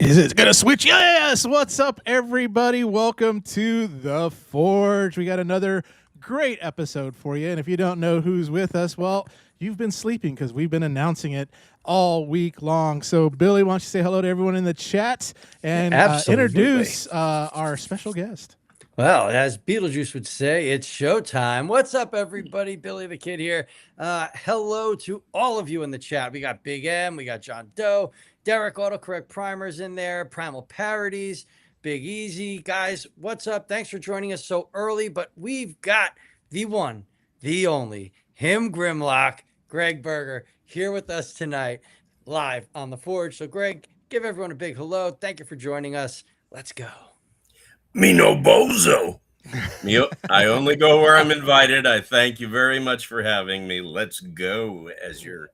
Is it going to switch? Yes. What's up, everybody? Welcome to The Forge. We got another great episode for you. And if you don't know who's with us, well, you've been sleeping because we've been announcing it all week long. So, Billy, why don't you say hello to everyone in the chat and introduce our special guest? Well, as Beetlejuice would say, it's showtime. What's up, everybody? Billy the Kid here. Hello to all of you in the chat. We got Big M, we got John Doe, Derek Autocorrect Primers in there, Primal Parodies, Big Easy. Guys, what's up? Thanks for joining us so early, but we've got the one, the only, him Grimlock, Gregg Berger, here with us tonight, live on The Forge. So, Greg, give everyone a big hello. Thank you for joining us. Let's go. Me no bozo. I only go where I'm invited. I thank you very much for having me. Let's go, as your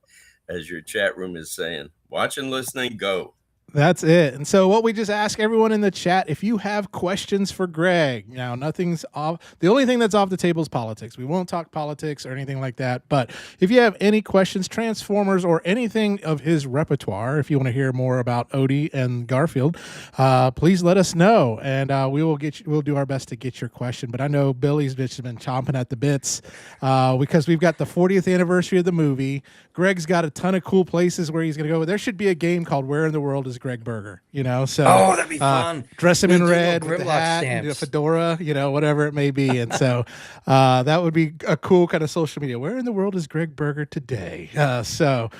chat room is saying. Watching, listening, go. That's it. And so what we just ask everyone in the chat, if you have questions for Greg, now nothing's off. The only thing that's off the table is politics. We won't talk politics or anything like that. But if you have any questions, Transformers, or anything of his repertoire, if you want to hear more about Odie and Garfield, please let us know. And we'll do our best to get your question. But I know Billy's just been chomping at the bits because we've got the 40th anniversary of the movie. Greg's got a ton of cool places where he's going to go. There should be a game called Where in the World is Gregg Berger? You know, so that'd be fun. Dress him in red with the hat, and fedora, you know, whatever it may be. And so that would be a cool kind of social media. Where in the world is Gregg Berger today? But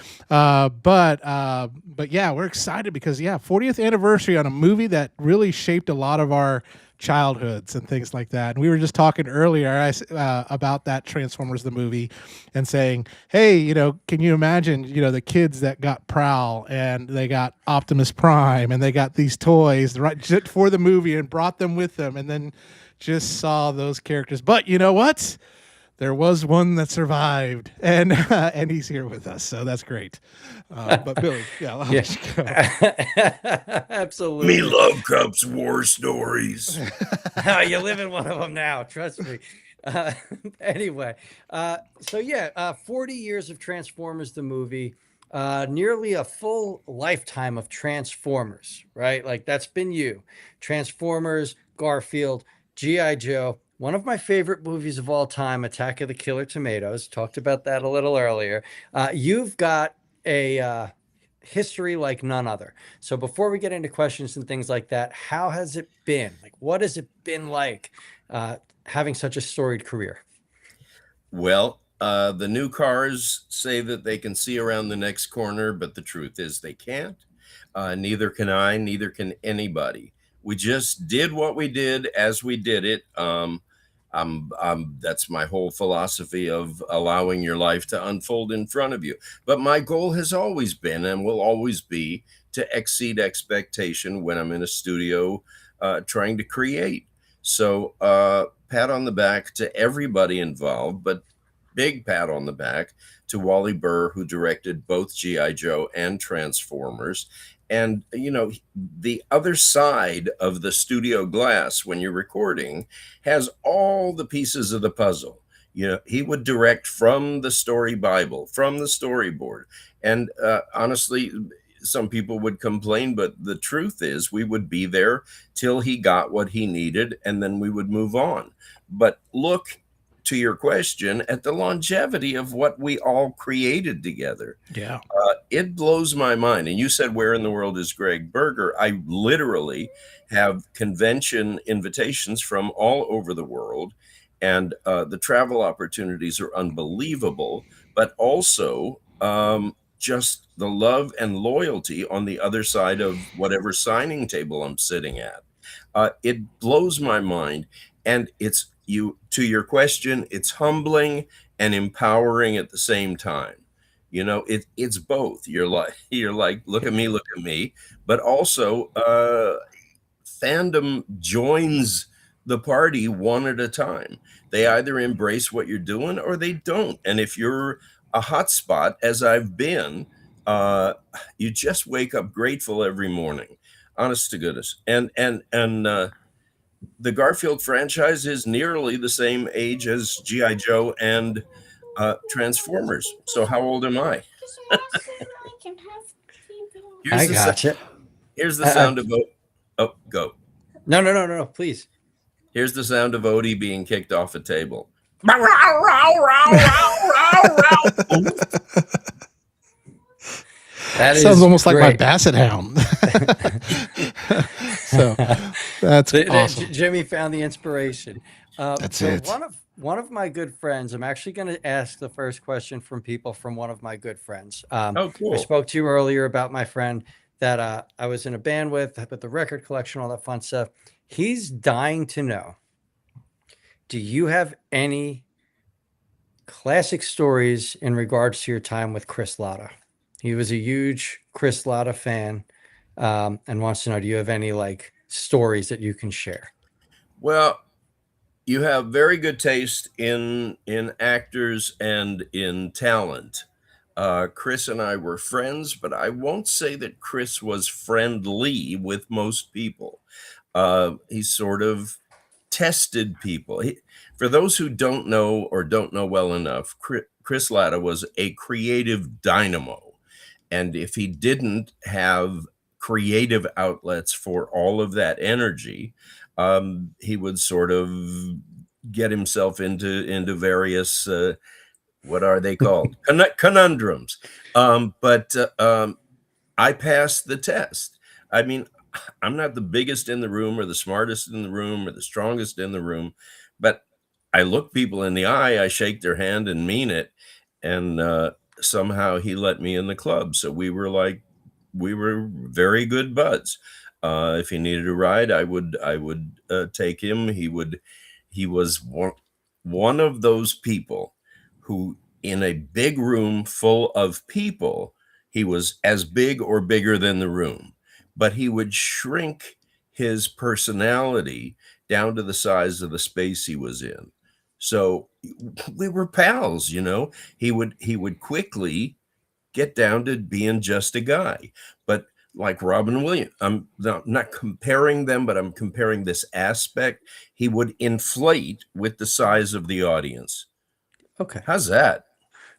yeah, we're excited because 40th anniversary on a movie that really shaped a lot of our childhoods and things like that. And we were just talking earlier about that Transformers the movie and saying, hey, you know, can you imagine, you know, the kids that got Prowl and they got Optimus Prime and they got these toys right just for the movie and brought them with them and then just saw those characters. But you know what? There was one that survived, and he's here with us, so that's great. But Billy, I'll let you go. Absolutely. Me love Cubs war stories. You live in one of them now, trust me. Anyway, 40 years of Transformers the movie, nearly a full lifetime of Transformers, right? Like that's been you. Transformers, Garfield, G.I. Joe. One of my favorite movies of all time, Attack of the Killer Tomatoes. Talked about that a little earlier. You've got a history like none other. So before we get into questions and things like that, how has it been? Like, what has it been like having such a storied career? Well, the new cars say that they can see around the next corner, but the truth is they can't. Neither can I, neither can anybody. We just did what we did as we did it. That's my whole philosophy of allowing your life to unfold in front of you. But my goal has always been and will always be to exceed expectation when I'm in a studio trying to create. So pat on the back to everybody involved, but big pat on the back to Wally Burr, who directed both G.I. Joe and Transformers. And, you know, the other side of the studio glass when you're recording has all the pieces of the puzzle. You know, he would direct from the story Bible, from the storyboard. And honestly, some people would complain, but the truth is we would be there till he got what he needed and then we would move on. But look to your question, at the longevity of what we all created together. Yeah. It blows my mind. And you said, where in the world is Gregg Berger? I literally have convention invitations from all over the world. And the travel opportunities are unbelievable, but also just the love and loyalty on the other side of whatever signing table I'm sitting at. It blows my mind. And it's you, to your question, it's humbling and empowering at the same time. You know, it's both. You're like, look at me, but also fandom joins the party one at a time. They either embrace what you're doing or they don't. And if you're a hotspot, as I've been, uh, you just wake up grateful every morning. Honest to goodness. And the Garfield franchise is nearly the same age as GI Joe and Transformers. So how old am I? I Here's the gotcha. here's the sound of go. No, please. Here's the sound of Odie being kicked off a table. That Sounds is almost like my great. basset hound. So that's awesome. Jimmy found the inspiration. That's so it. one of my good friends. I'm actually going to ask the first question from people from one of my good friends. Oh, cool. I spoke to you earlier about my friend that I was in a band with the record collection, all that fun stuff. He's dying to know. Do you have any classic stories in regards to your time with Chris Latta? He was a huge Chris Latta fan, and wants to know, do you have any like stories that you can share? Well, you have very good taste in actors and in talent. Chris and I were friends, but I won't say that Chris was friendly with most people. He sort of tested people. For those who don't know or don't know well enough, Chris Latta was a creative dynamo. And if he didn't have creative outlets for all of that energy, he would sort of get himself into various what are they called, conundrums. But I passed the test. I mean, I'm not the biggest in the room or the smartest in the room or the strongest in the room, but I look people in the eye, I shake their hand and mean it. And somehow he let me in the club. So we were very good buds. If he needed a ride, I would take him. He was one of those people who, in a big room full of people, he was as big or bigger than the room, but he would shrink his personality down to the size of the space he was in. So we were pals, you know. He would quickly get down to being just a guy. But like Robin Williams, I'm not comparing them, but I'm comparing this aspect. He would inflate with the size of the audience. Okay. How's that?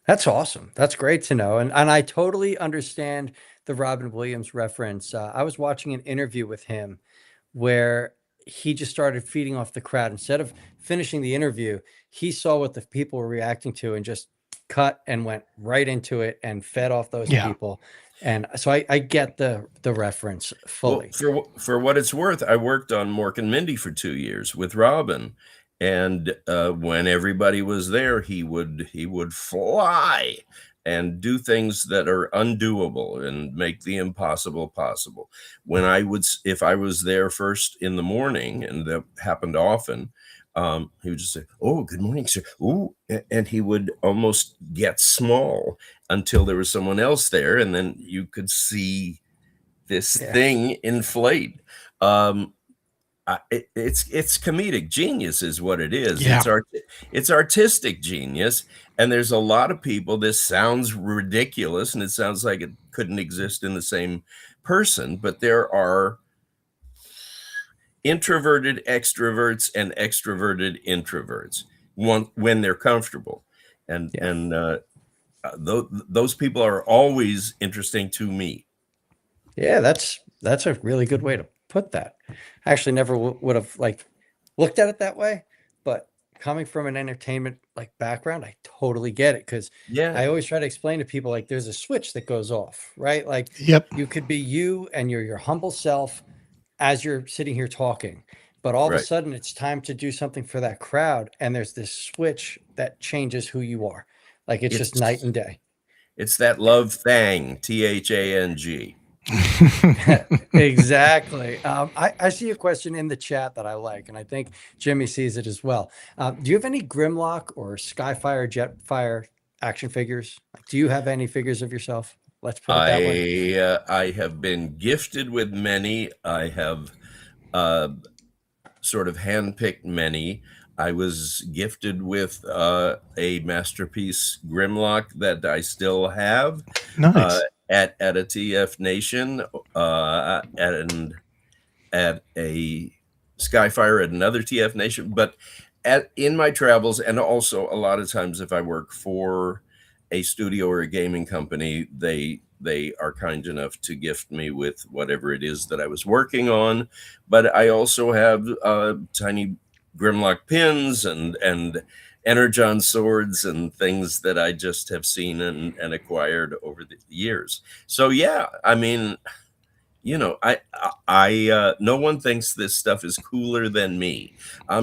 That's awesome. That's great to know. And I totally understand the Robin Williams reference. I was watching an interview with him where he just started feeding off the crowd. Instead of finishing the interview, he saw what the people were reacting to and just cut and went right into it and fed off those Yeah. people. And so I get the reference Well, fully. for what it's worth, I worked on Mork and Mindy for 2 years with Robin, and when everybody was there, he would fly and do things that are undoable and make the impossible possible. If I was there first in the morning, and that happened often, he would just say, "Oh, good morning, sir." Ooh, and he would almost get small until there was someone else there, and then you could see this Yeah. thing inflate. Um, it's comedic genius is what it is. Yeah. It's artistic genius, and there's a lot of people. This sounds ridiculous, and it sounds like it couldn't exist in the same person, but there are introverted extroverts and extroverted introverts when they're comfortable, and Yeah. those people are always interesting to me. Yeah, that's a really good way to put that. I actually never would have like looked at it that way, but coming from an entertainment like background, I totally get it, because Yeah, I always try to explain to people, like, there's a switch that goes off, right? Like, Yep. you could be you and you're your humble self as you're sitting here talking, but all of a right. sudden it's time to do something for that crowd, and there's this switch that changes who you are. Like, it's just night It's and day. it's that love thang, THANG. Exactly. I see a question in the chat that I like, and I think Jimmy sees it as well. Do you have any Grimlock or Skyfire, Jetfire action figures? Like, do you have any figures of yourself? Let's put it that way. I have been gifted with many. I have uh, sort of handpicked many. I was gifted with a masterpiece Grimlock that I still have uh, Nice. at a TF Nation and at a Skyfire at another TF Nation. But in my travels, and also a lot of times if I work for a studio or a gaming company, they are kind enough to gift me with whatever it is that I was working on. But I also have tiny Grimlock pins and Energon swords and things that I just have seen and acquired over the years. So yeah, I mean, no one thinks this stuff is cooler than me. Yeah.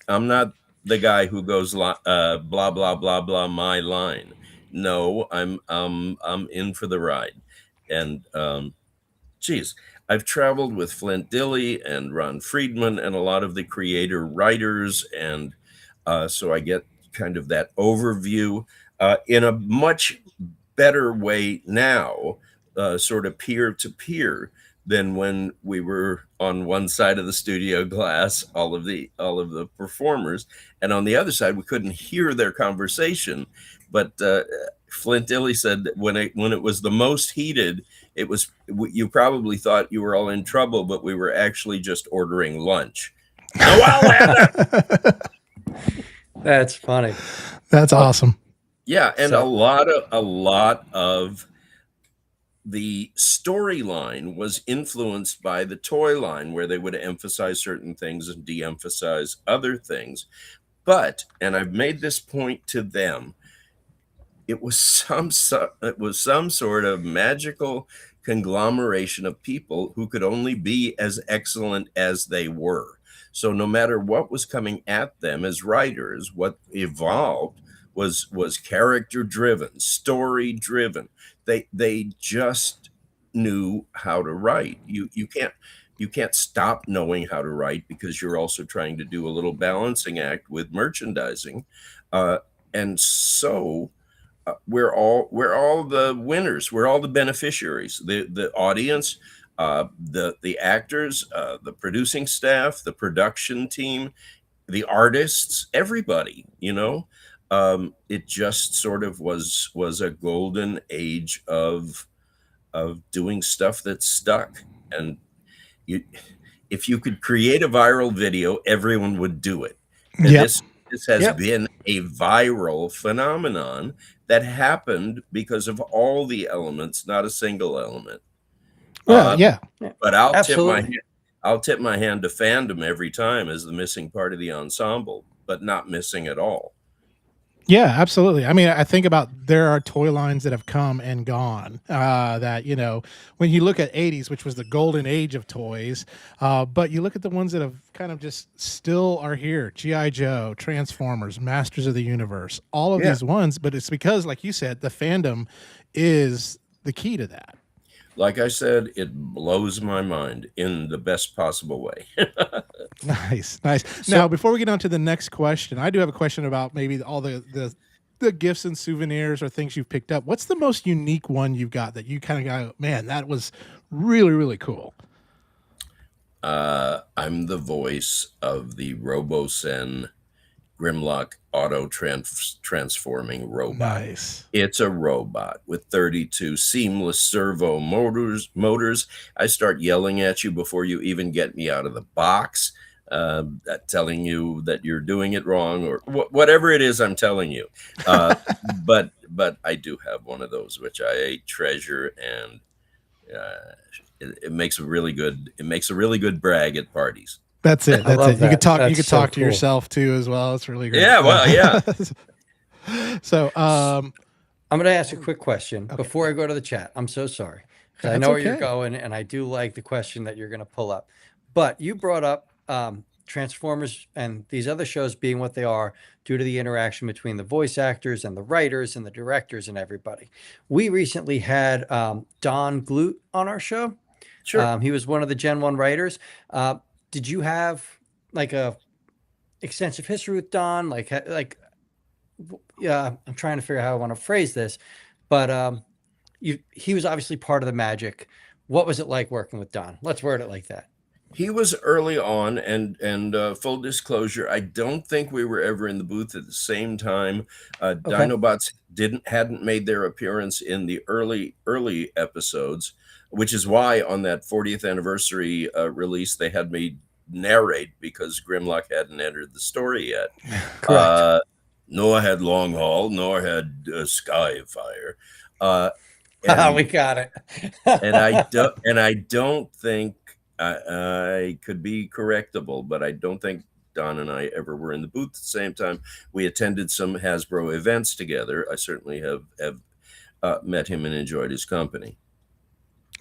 I'm not the guy who goes blah blah blah blah my line. No, I'm in for the ride. And geez, I've traveled with Flint Dilley and Ron Friedman and a lot of the creator writers, and so I get kind of that overview in a much better way now, sort of peer to peer, than when we were on one side of the studio glass, all of the performers, and on the other side we couldn't hear their conversation. But Flint Dilley said that when it was the most heated, it was you probably thought you were all in trouble, but we were actually just ordering lunch. Noel Heather. That's funny. That's awesome. Yeah, and So- a lot of the storyline was influenced by the toy line, where they would emphasize certain things and de-emphasize other things. But, and I've made this point to them, it was some sort of magical conglomeration of people who could only be as excellent as they were. So no matter what was coming at them as writers, what evolved was character driven, story driven. They just knew how to write. You can't stop knowing how to write, because you're also trying to do a little balancing act with merchandising, and so we're all the winners. We're all the beneficiaries. The audience, the actors, the producing staff, the production team, the artists, everybody. It just sort of was a golden age of doing stuff that stuck. And you, if you could create a viral video, everyone would do it. And Yep. this has Yep. been a viral phenomenon that happened because of all the elements, not a single element. Well, yeah. But I'll Absolutely. tip my hand to fandom every time as the missing part of the ensemble, but not missing at all. Yeah, absolutely. I mean, I think about there are toy lines that have come and gone. That when you look at '80s, which was the golden age of toys, but you look at the ones that have kind of just still are here: GI Joe, Transformers, Masters of the Universe, all of Yeah. these ones. But it's because, like you said, the fandom is the key to that. Like I said, it blows my mind in the best possible way. Nice, nice. Now, before we get on to the next question, I do have a question about maybe all the gifts and souvenirs or things you've picked up. What's the most unique one you've got that you kind of go, man, that was really, really cool? I'm the voice of the RoboSen Grimlock auto transforming robot. Nice. It's a robot with 32 seamless servo motors. I start yelling at you before you even get me out of the box, telling you that you're doing it wrong, or whatever it is I'm telling you. But I do have one of those, which I treasure, and it makes a really good brag at parties. That's it. I That's love it. You could that. talk. You That's could so talk to cool. yourself too, as well. It's really great. Yeah, well, yeah. So, I'm going to ask a quick question okay. before I go to the chat. I'm so sorry because I That's know where you're okay. going, and I do like the question that you're going to pull up. But you brought up Transformers and these other shows being what they are due to the interaction between the voice actors and the writers and the directors and everybody. We recently had Don Glut on our show. Sure. He was one of the Gen 1 writers. Did you have like a extensive history with Don? Yeah, I'm trying to figure out how I want to phrase this, but he was obviously part of the magic. What was it like working with Don? Let's word it like that. He was early on, and full disclosure, I don't think we were ever in the booth at the same time. Okay. Dinobots hadn't made their appearance in the early episodes, which is why on that 40th anniversary release they had me narrate because Grimlock hadn't entered the story yet. Correct. Nor had Long Haul, nor had Skyfire. We And got it. I don't think I could be correctable, but I don't think Don and I ever were in the booth at the same time. We attended some Hasbro events together. I certainly have met him and enjoyed his company.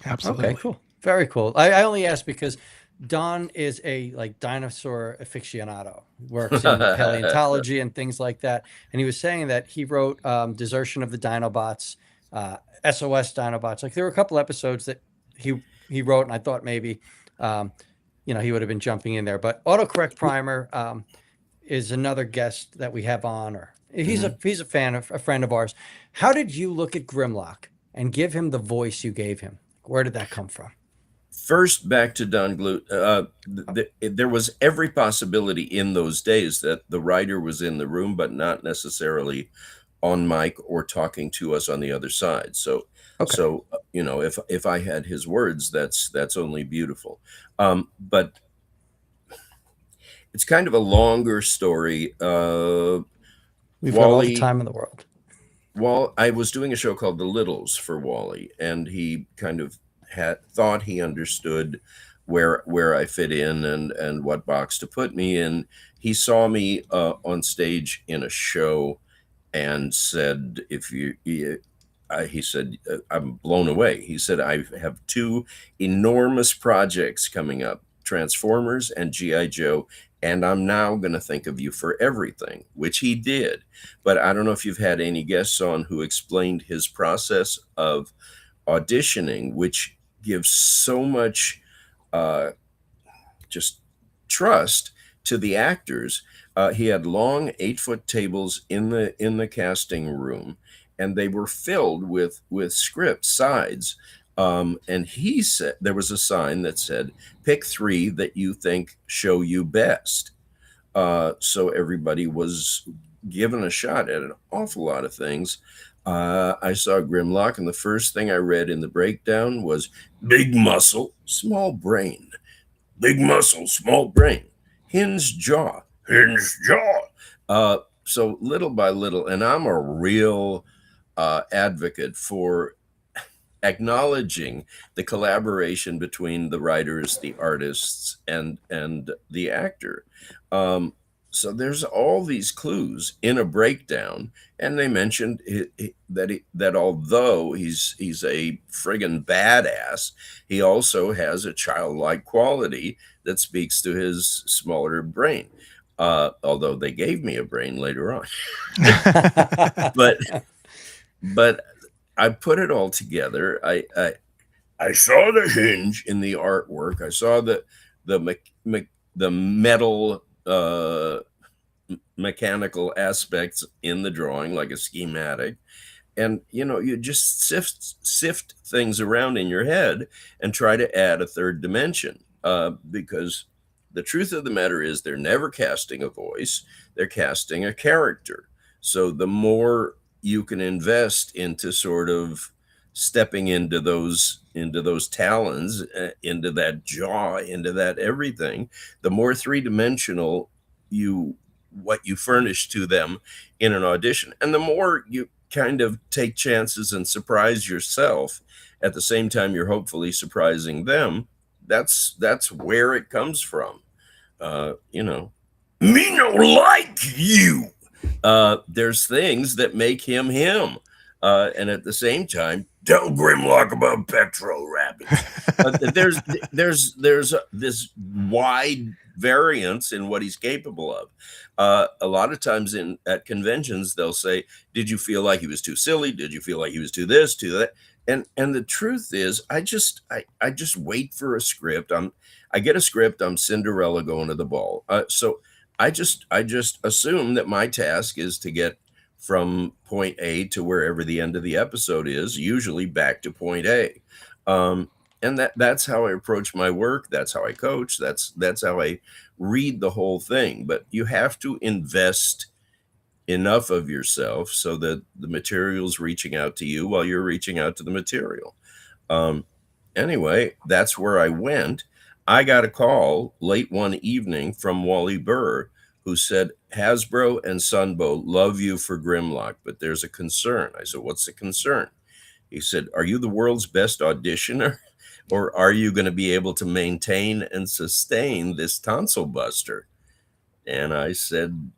Absolutely. Okay, cool. Very cool. I only asked because Don is a dinosaur aficionado, works in paleontology and things like that. And he was saying that he wrote Desertion of the Dinobots, SOS Dinobots. Like there were a couple episodes that he wrote, and I thought maybe he would have been jumping in there. But Autocorrect Primer is another guest that we have on, or he's a fan of a friend of ours. How did you look at Grimlock and give him the voice you gave him? Where did that come from? First, back to Don Glut. There was every possibility in those days that the writer was in the room, but not necessarily on mic or talking to us on the other side. So, if I had his words, that's only beautiful. But it's kind of a longer story. We've got all the time in the world. Well, I was doing a show called The Littles for Wally, and he kind of thought he understood where I fit in and what box to put me in. He saw me on stage in a show and said, he said, I'm blown away. He said, I have two enormous projects coming up, Transformers and G.I. Joe, and I'm now going to think of you for everything, which he did. But I don't know if you've had any guests on who explained his process of auditioning, which gives so much just trust to the actors. He had long 8-foot tables in the casting room, and they were filled with script sides. And he said there was a sign that said, "Pick 3 that you think show you best." So everybody was given a shot at an awful lot of things. I saw Grimlock, and the first thing I read in the breakdown was big muscle, small brain. Big muscle, small brain. Hinged jaw, hinged jaw. So little by little, and I'm a real advocate for acknowledging the collaboration between the writers, the artists, and the actor. So there's all these clues in a breakdown, and they mentioned that although he's a friggin' badass, he also has a childlike quality that speaks to his smaller brain. Although they gave me a brain later on, but I put it all together. I saw the hinge in the artwork. I saw the metal mechanical aspects in the drawing, like a schematic. And you just sift things around in your head and try to add a third dimension, because the truth of the matter is they're never casting a voice, they're casting a character. So the more you can invest into sort of stepping into those talons, into that jaw, into that everything, the more three-dimensional what you furnish to them in an audition, and the more you kind of take chances and surprise yourself at the same time you're hopefully surprising them. That's where it comes from. you know, me no like you. There's things that make him him. And at the same time, tell Grimlock about petrol rabbits. There's this wide variance in what he's capable of. A lot of times at conventions, they'll say, "Did you feel like he was too silly? Did you feel like he was too this, too that?" And the truth is, I just wait for a script. I get a script. I'm Cinderella going to the ball. So I just assume that my task is to get from point A to wherever the end of the episode is, usually back to point A. And that's how I approach my work. That's how I coach. That's how I read the whole thing. But you have to invest enough of yourself so that the material's reaching out to you while you're reaching out to the material. Anyway, that's where I went. I got a call late one evening from Wally Burr, who said, Hasbro and Sunbow love you for Grimlock, but there's a concern. I said, what's the concern? He said, are you the world's best auditioner? Or are you going to be able to maintain and sustain this tonsil buster? And I said,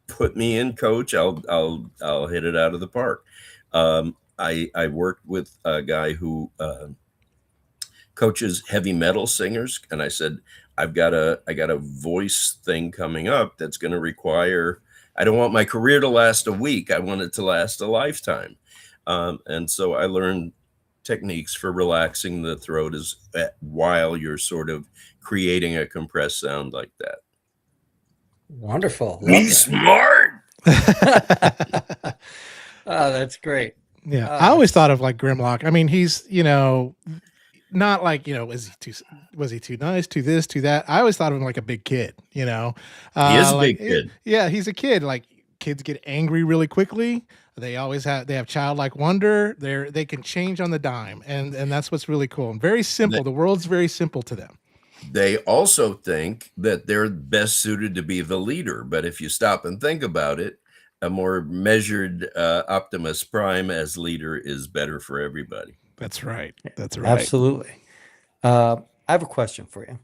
put me in, coach. I'll hit it out of the park. I worked with a guy who coaches heavy metal singers, and I said, I got a voice thing coming up that's going to require, I don't want my career to last a week. I want it to last a lifetime. And so I learned techniques for relaxing the throat while you're sort of creating a compressed sound like that. Wonderful. Me smart. Oh, that's great. Yeah. I always thought of like Grimlock. I mean, he's, not like, was he too nice, too this, too that? I always thought of him like a big kid, He is a big kid. Yeah, he's a kid. Like kids get angry really quickly. They have childlike wonder. They can change on the dime. And that's what's really cool. And very simple. The world's very simple to them. They also think that they're best suited to be the leader. But if you stop and think about it, a more measured Optimus Prime as leader is better for everybody. That's right. That's right. Absolutely. I have a question for you.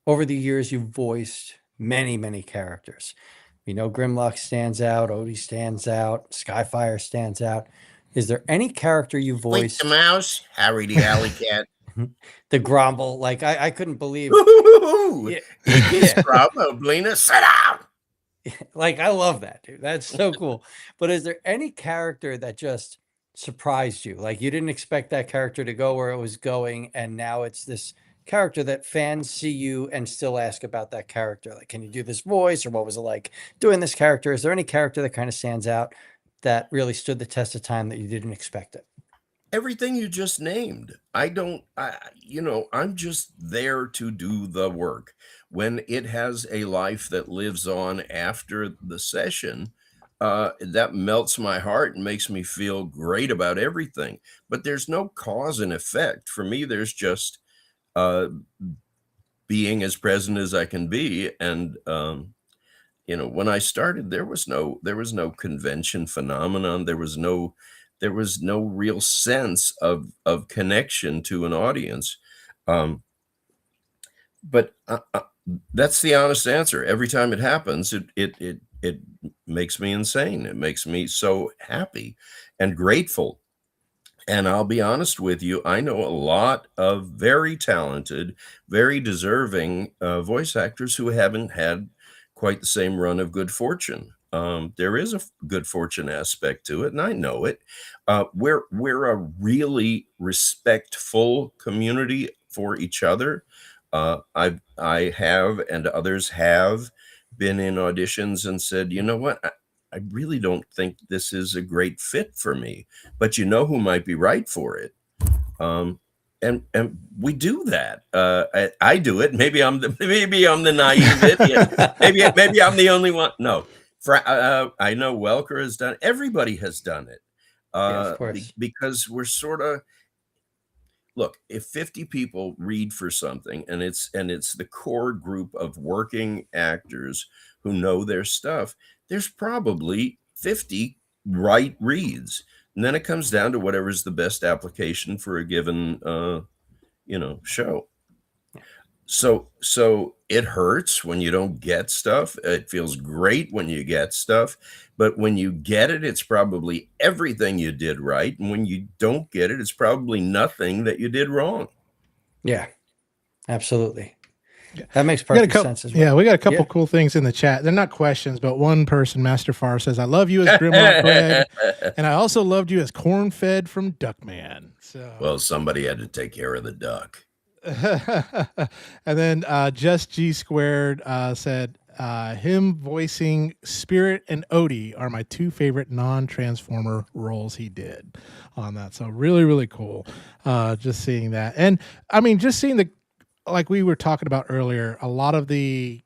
Over the years, you've voiced many, many characters. We know Grimlock stands out, Odie stands out, Skyfire stands out. Is there any character you voiced? Blink the Mouse, Harry the Alley Cat. The Grumble. Like, I couldn't believe. It's Blina, sit down. Like, I love that, dude. That's so cool. But is there any character that just surprised you? Like, you didn't expect that character to go where it was going, and now it's this character that fans see you and still ask about that character. Like, can you do this voice, or what was it like doing this character? Is there any character that kind of stands out that really stood the test of time that you didn't expect it? Everything you just named. I'm just there to do the work. When it has a life that lives on after the session, that melts my heart and makes me feel great about everything. But there's no cause and effect. For me, there's just being as present as I can be. And when I started, there was no convention phenomenon. There was no real sense of connection to an audience. But that's the honest answer. Every time it happens, it makes me insane. It makes me so happy and grateful. And I'll be honest with you, I know a lot of very talented, very deserving voice actors who haven't had quite the same run of good fortune. There is a good fortune aspect to it, and I know it. We're a really respectful community for each other. I have, and others have, been in auditions and said, you know what, I really don't think this is a great fit for me, but you know who might be right for it. And we do that. I do it. Maybe I'm the naive idiot. Maybe I'm the only one. No. I know Welker has done it. Everybody has done it. Of course. Because we're sort of, look, if 50 people read for something and it's the core group of working actors who know their stuff, there's probably 50 right reads. And then it comes down to whatever's the best application for a given show. So it hurts when you don't get stuff. It feels great when you get stuff, but when you get it, it's probably everything you did right. And when you don't get it, it's probably nothing that you did wrong. Yeah, absolutely. Yeah. That makes We got a perfect couple, sense as well. yeah, we got a couple Yeah. cool things in the chat. They're not questions, but one person, Master Far, says, "I love you as Grimlock Greg, and I also loved you as Corn-Fed from Duckman." So, Well, somebody had to take care of the duck. and then Just G Squared said, him voicing Spirit and Odie are my two favorite non-Transformer roles he did on that. So really, really cool. Just seeing that. And I mean, just seeing like we were talking about earlier, a lot of the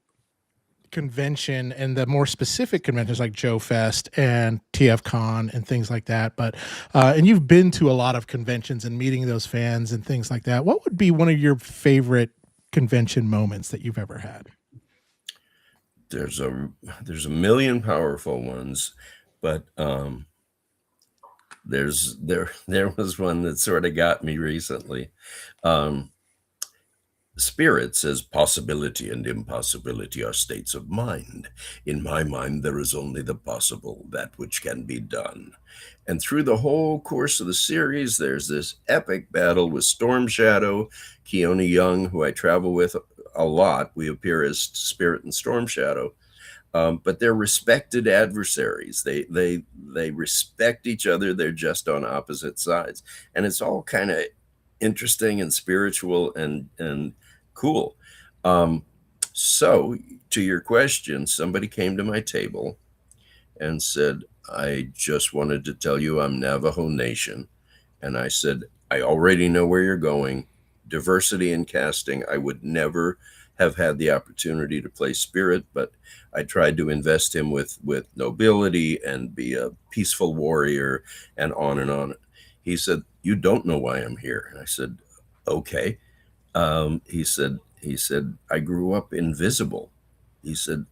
convention and the more specific conventions like Joe Fest and TF Con and things like that. But and you've been to a lot of conventions and meeting those fans and things like that. What would be one of your favorite convention moments that you've ever had? There's a million powerful ones, but there was one that sort of got me recently. Spirit says possibility and impossibility are states of mind. In my mind, there is only the possible, that which can be done. And through the whole course of the series, there's this epic battle with Storm Shadow, Keone Young, who I travel with a lot. We appear as Spirit and Storm Shadow. But they're respected adversaries. They respect each other. They're just on opposite sides. And it's all kind of interesting and spiritual and cool. So to your question, somebody came to my table and said, "I just wanted to tell you I'm Navajo Nation." And I said, "I already know where you're going. Diversity in casting. I would never have had the opportunity to play Spirit, but I tried to invest him with nobility and be a peaceful warrior and on and on." He said, "You don't know why I'm here." And I said, "Okay." He said, "I grew up invisible." He said,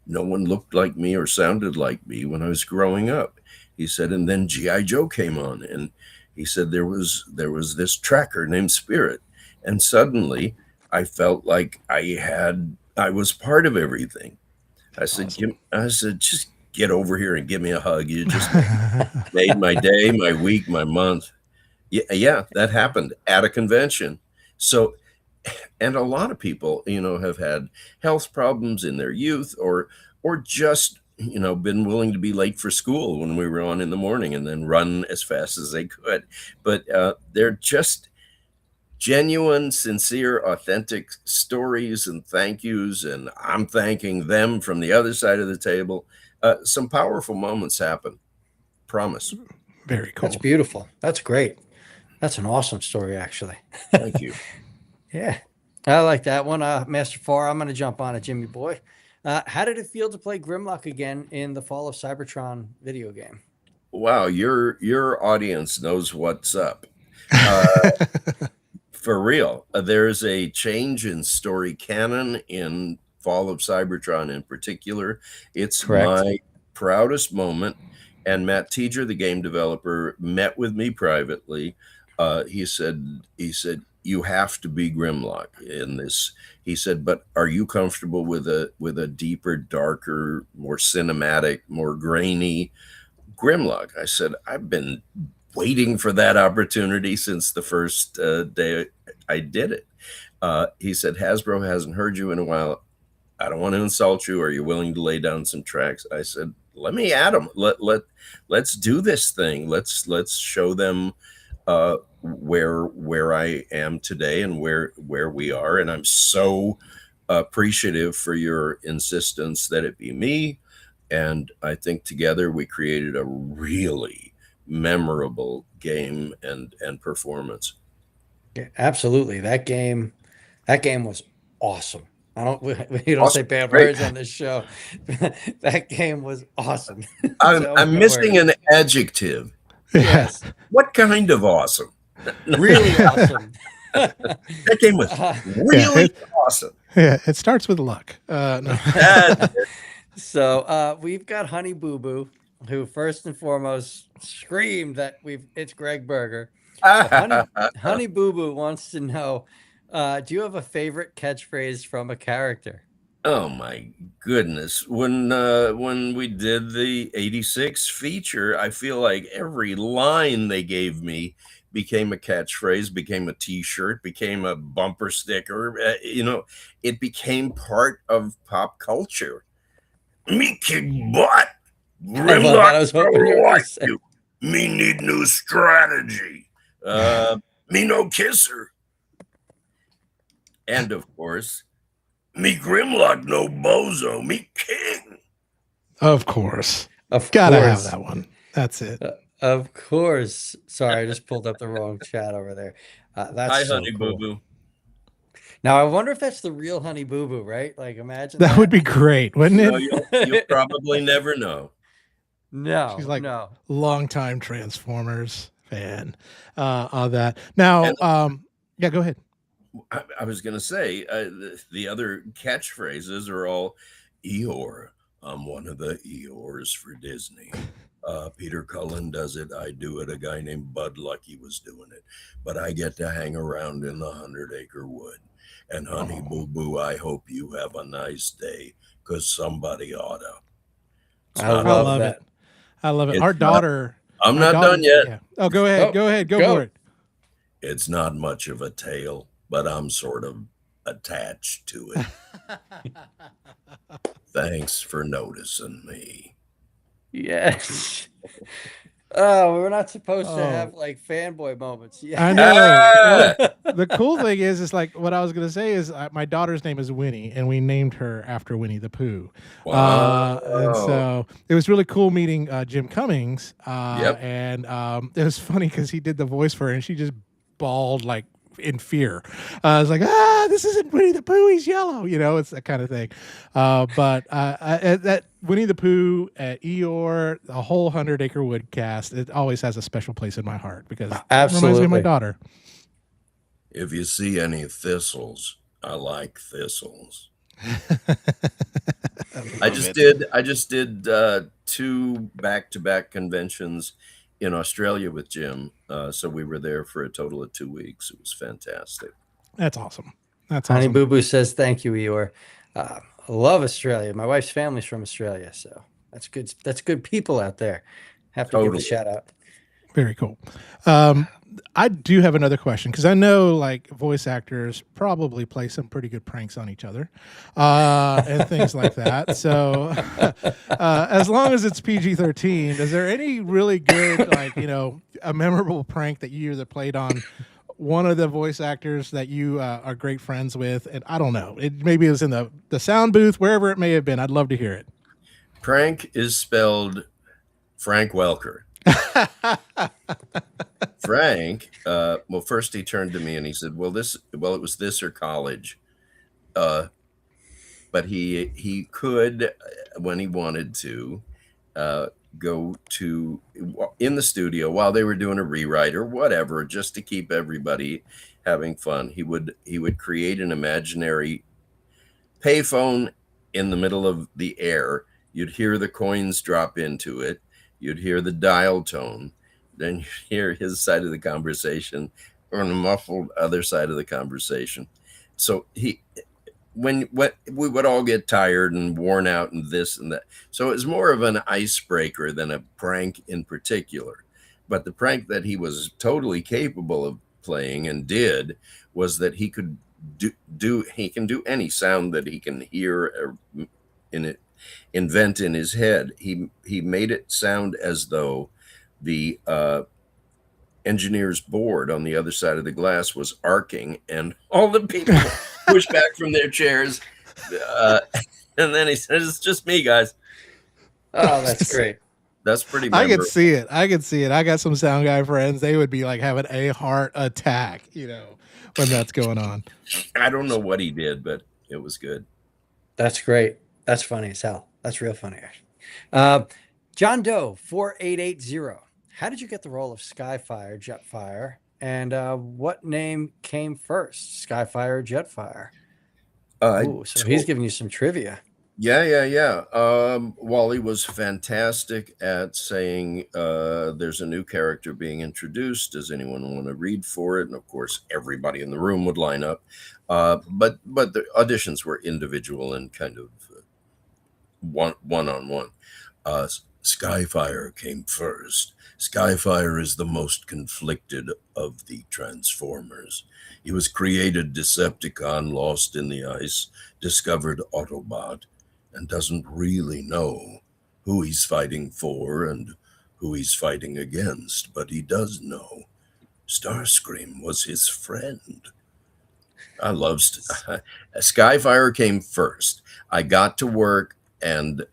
"No one looked like me or sounded like me when I was growing up." He said, "And then G.I. Joe came on, and he said there was this tracker named Spirit, and suddenly I felt like I was part of everything." I said, Awesome. "Just get over here and give me a hug. You just made my day, my week, my month." Yeah, that happened at a convention. So, and a lot of people, have had health problems in their youth or just, been willing to be late for school when we were on in the morning and then run as fast as they could. But they're just genuine, sincere, authentic stories and thank yous. And I'm thanking them from the other side of the table. Some powerful moments happen. Promise. Very cool. That's beautiful. That's great. That's an awesome story, actually. Thank you. Yeah, I like that one. Master Far, I'm going to jump on it, Jimmy boy. How did it feel to play Grimlock again in the Fall of Cybertron video game? Wow, your audience knows what's up. For real, there's a change in story canon in Fall of Cybertron in particular. It's Correct. my proudest moment. And Matt Teager, the game developer, met with me privately. He said, "You have to be Grimlock in this." He said, "But are you comfortable with a deeper, darker, more cinematic, more grainy Grimlock?" I said, "I've been waiting for that opportunity since the first day I did it." He said, "Hasbro hasn't heard you in a while. I don't want to insult you. Are you willing to lay down some tracks?" I said, "Let me at them. Let's do this thing. Let's show them where I am today and where we are." And I'm so appreciative for your insistence that it be me. And I think together we created a really memorable game and performance. Yeah, absolutely. That game was awesome. I don't we don't say Awesome. bad Great. words on this show. That game was awesome. I'm missing an adjective. Yeah. Yes. What kind of awesome? Really awesome. That game was really awesome. Yeah, it starts with luck. No. So we've got Honey Boo Boo, who first and foremost screamed that it's Gregg Berger. Honey Boo Boo wants to know, do you have a favorite catchphrase from a character? Oh my goodness. When we did the 86 feature, I feel like every line they gave me became a catchphrase, became a t-shirt, became a bumper sticker. It became part of pop culture. Me kick butt. I love Grimlock that. I was hoping you don't were going like to say. you. Me need new strategy. Me no kisser. And of course, me Grimlock no bozo. Me king. Of course. Of Gotta have course. that one. That's it. Of course. Sorry, I just pulled up the wrong chat over there. That's Hi, so honey boo cool. boo. Now, I wonder if that's the real Honey Boo Boo, right? Like, imagine That would that. be great, wouldn't No, it? you'll probably never know. She's No, like no. longtime Transformers fan on that. Now, And yeah, go ahead. I was going to say the other catchphrases are all Eeyore. I'm one of the Eeyores for Disney. Peter Cullen does it. I do it. A guy named Bud Lucky was doing it. But I get to hang around in the 100-acre wood. And honey Oh, boo boo, I hope you have a nice day because somebody oughta. It's I not I love love that. it. I love it. it's not I'm Our not done daughter, yet. yeah. Oh, go ahead. Oh, Go ahead. Go for go. it. It's not much of a tale, but I'm sort of attached to it. Thanks for noticing me. Yes. Oh, we're not supposed to Oh, have like fanboy moments. I Yeah. know. Well, Ah! the cool thing is like what I was gonna say is my daughter's name is Winnie, and we named her after Winnie the Pooh. And Wow. so it was really cool meeting Jim Cummings. Yep. And it was funny because he did the voice for her, and she just bawled like in fear. I was like, this isn't Winnie the Pooh. He's yellow. It's that kind of thing. But that Winnie the Pooh, Eeyore, the whole 100-acre wood cast, it always has a special place in my heart because it reminds me of my Absolutely. daughter. If you see any thistles, I like thistles. I I love just it. did I just did two back-to-back conventions in Australia with Jim. So we were there for a total of 2 weeks. It was fantastic. That's awesome. That's Honey awesome. Boo Boo says thank you, Eeyore. I love Australia. My wife's family's from Australia, so that's good. That's good people out there. Have to give the Totally. shout out. Very cool. I do have another question because I know like voice actors probably play some pretty good pranks on each other and things like that. So, as long as it's PG-13, is there any really good, like, a memorable prank that you either played on one of the voice actors that you are great friends with? And I don't know, maybe it was in the sound booth, wherever it may have been. I'd love to hear it. Frank is spelled Frank Welker. Frank, well, first he turned to me and he said, well, it was this or college. But he could, when he wanted to, uh, go to in the studio while they were doing a rewrite or whatever, just to keep everybody having fun. He would create an imaginary payphone in the middle of the air. You'd hear the coins drop into it. You'd hear the dial tone. Then you hear his side of the conversation or the muffled other side of the conversation. So when we would all get tired and worn out and this and that. So it was more of an icebreaker than a prank in particular. But the prank that he was totally capable of playing and did was that he could he can do any sound that he can hear in it invent in his head. He made it sound as though the engineer's board on the other side of the glass was arcing and all the people pushed back from their chairs. Uh, and then he says, it's just me, guys. Oh, that's great. That's pretty I could memorable. see it. I could see it. I got some sound guy friends. They would be like having a heart attack, when that's going on. I don't know what he did, but it was good. That's great. That's funny as hell. That's real funny, actually. Uh, John Doe 4880. How did you get the role of Skyfire, Jetfire? And what name came first, Skyfire or Jetfire? I Ooh, so he's told, giving you some trivia. Yeah. Wally was fantastic at saying, there's a new character being introduced. Does anyone want to read for it? And of course, everybody in the room would line up. But the auditions were individual and kind of one on one. Skyfire came first. Skyfire is the most conflicted of the Transformers. He was created Decepticon, lost in the ice, discovered Autobot, and doesn't really know who he's fighting for and who he's fighting against, but he does know Starscream was his friend. I love Skyfire came first. I got to work and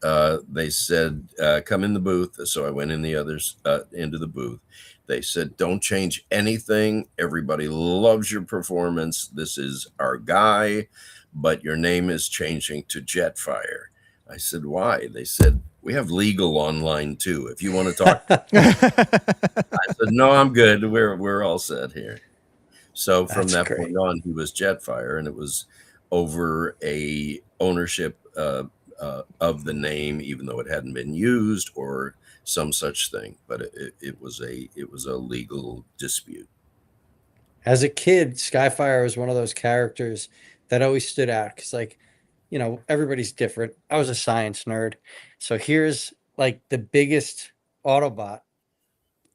they said, come in the booth. So I went in the others into the booth. They said, don't change anything. Everybody loves your performance. This is our guy, but your name is changing to Jetfire. I said, why? They said, we have legal online too. If you want to talk, I said, no, I'm good. We're all set here. So from That's that great. point on, he was Jetfire, and it was over a ownership of the name, even though it hadn't been used or some such thing. But it was a legal dispute. As a kid, Skyfire was one of those characters that always stood out because, like, everybody's different. I was a science nerd. So here's like the biggest Autobot,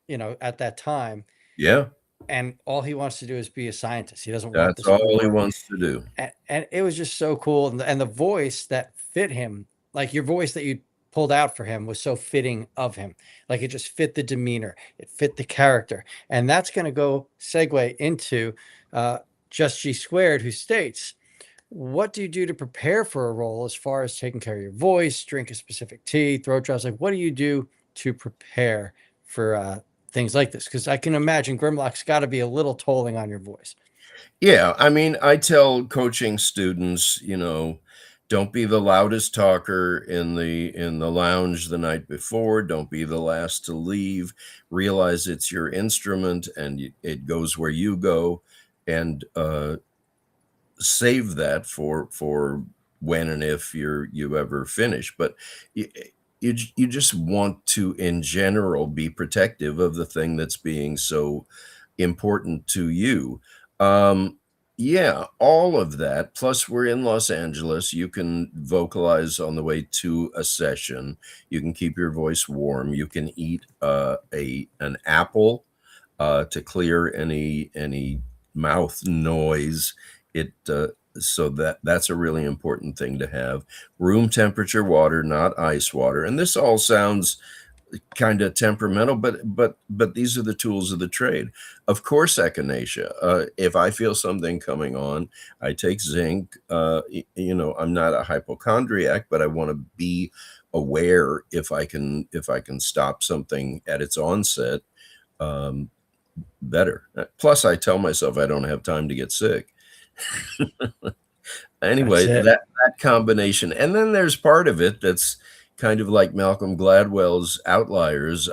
at that time. Yeah, And all he wants to do is be a scientist. He doesn't want that's this all he war. wants to do. And it was just so cool. And the voice that fit him, like your voice that you pulled out for him, was so fitting of him. Like it just fit the demeanor, it fit the character. And that's going to go segue into Just G Squared, who states, what do you do to prepare for a role as far as taking care of your voice, drink a specific tea, throat drops? Like, what do you do to prepare for things like this? Because I can imagine Grimlock's got to be a little tolling on your voice. Yeah, I mean, I tell coaching students, don't be the loudest talker in the lounge the night before. Don't be the last to leave. Realize it's your instrument and it goes where you go, and save that for when and if you ever finish. But you just want to, in general, be protective of the thing that's being so important to you. Yeah, all of that. Plus, we're in Los Angeles. You can vocalize on the way to a session. You can keep your voice warm. You can eat an apple to clear any mouth noise. It So that's a really important thing to have. Room temperature water, not ice water. And this all sounds kind of temperamental, but these are the tools of the trade. Of course, echinacea. If I feel something coming on, I take zinc. I'm not a hypochondriac, but I want to be aware if I can stop something at its onset. Better. Plus, I tell myself I don't have time to get sick. Anyway, that combination, and then there's part of it that's kind of like Malcolm Gladwell's Outliers.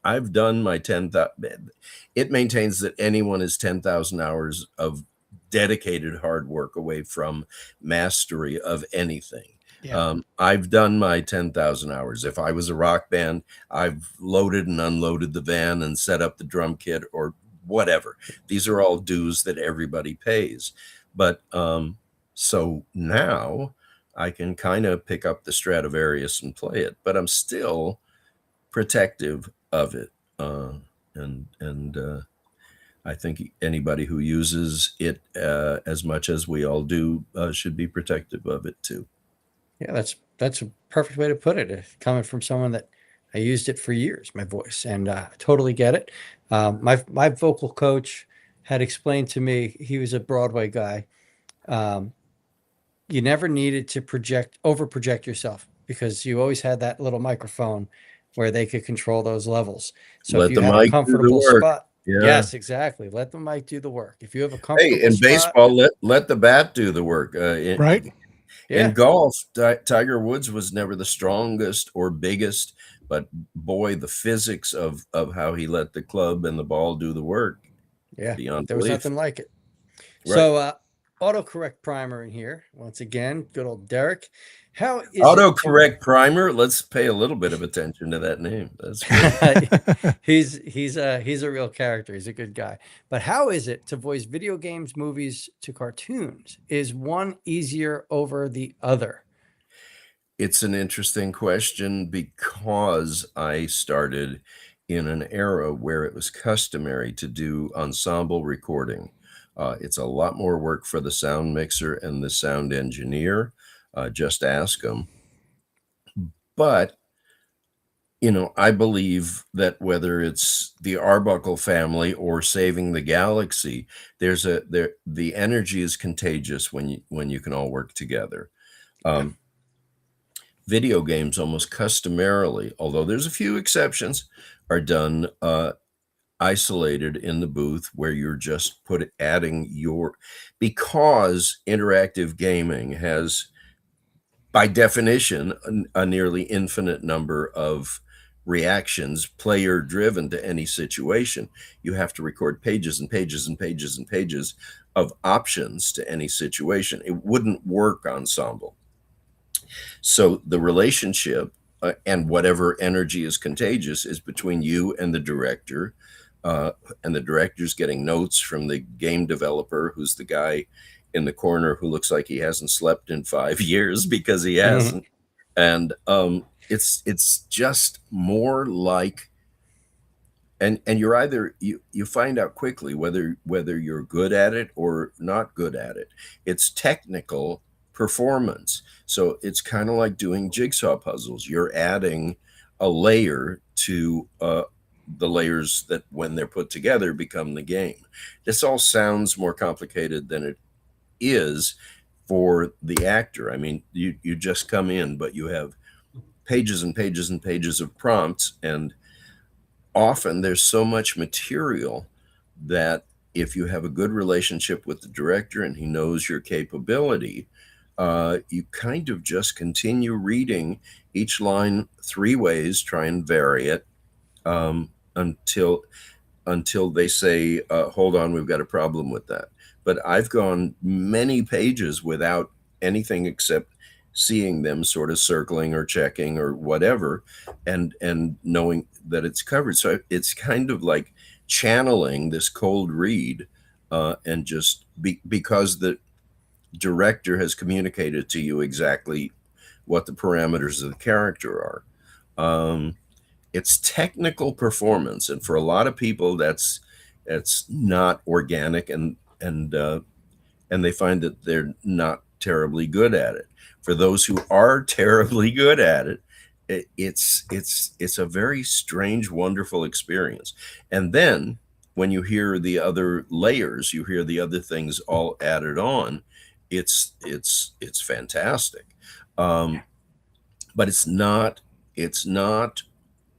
I've done my 10,000. It maintains that anyone is 10,000 hours of dedicated hard work away from mastery of anything. Yeah. I've done my 10,000 hours. If I was a rock band, I've loaded and unloaded the van and set up the drum kit or whatever. These are all dues that everybody pays. But so now I can kind of pick up the Stradivarius and play it, but I'm still protective of it. And I think anybody who uses it as much as we all do should be protective of it too. Yeah, that's a perfect way to put it. Coming from someone that I used it for years, my voice, and totally get it. My vocal coach had explained to me, he was a Broadway guy. You never needed to over project yourself because you always had that little microphone where they could control those levels. So Let if you the had a mic do the comfortable work. spot, Yeah. yes, exactly. Let the mic do the work. If you have a comfortable Hey, in spot, baseball, let the bat do the work. Right? yeah, In golf, Tiger Woods was never the strongest or biggest, but boy, the physics of how he let the club and the ball do the work, yeah, beyond there was belief. nothing like it. Right. So autocorrect primer in here. Once again, good old Derek. How is it? Autocorrect primer. Let's pay a little bit of attention to that name. That's great. he's a real character. He's a good guy. But how is it to voice video games, movies to cartoons? Is one easier over the other? It's an interesting question because I started in an era where it was customary to do ensemble recording. It's a lot more work for the sound mixer and the sound engineer. Just ask them. But I believe that whether it's the Arbuckle family or saving the galaxy, the energy is contagious when you can all work together. Video games almost customarily, although there's a few exceptions, are done isolated in the booth where you're just because interactive gaming has, by definition, a nearly infinite number of reactions, player driven to any situation. You have to record pages and pages and pages and pages of options to any situation. It wouldn't work ensemble. So the relationship and whatever energy is contagious is between you and the director. And the director's getting notes from the game developer, who's the guy in the corner who looks like he hasn't slept in 5 years because he hasn't. And it's just more like, and you're either you find out quickly whether you're good at it or not good at it. It's technical performance. So it's kind of like doing jigsaw puzzles. You're adding a layer to the layers that, when they're put together, become the game. This all sounds more complicated than it is for the actor. I mean, you just come in, but you have pages and pages and pages of prompts, and often there's so much material that if you have a good relationship with the director and he knows your capability, you kind of just continue reading each line 3 ways, try and vary it until they say, hold on, we've got a problem with that. But I've gone many pages without anything except seeing them sort of circling or checking or whatever, and knowing that it's covered. So it's kind of like channeling this cold read, and just because the director has communicated to you exactly what the parameters of the character are. It's technical performance, and for a lot of people, that's not organic, and they find that they're not terribly good at it. For those who are terribly good at it, it's a very strange, wonderful experience. And then when you hear the other layers, you hear the other things all added on. It's fantastic, but it's not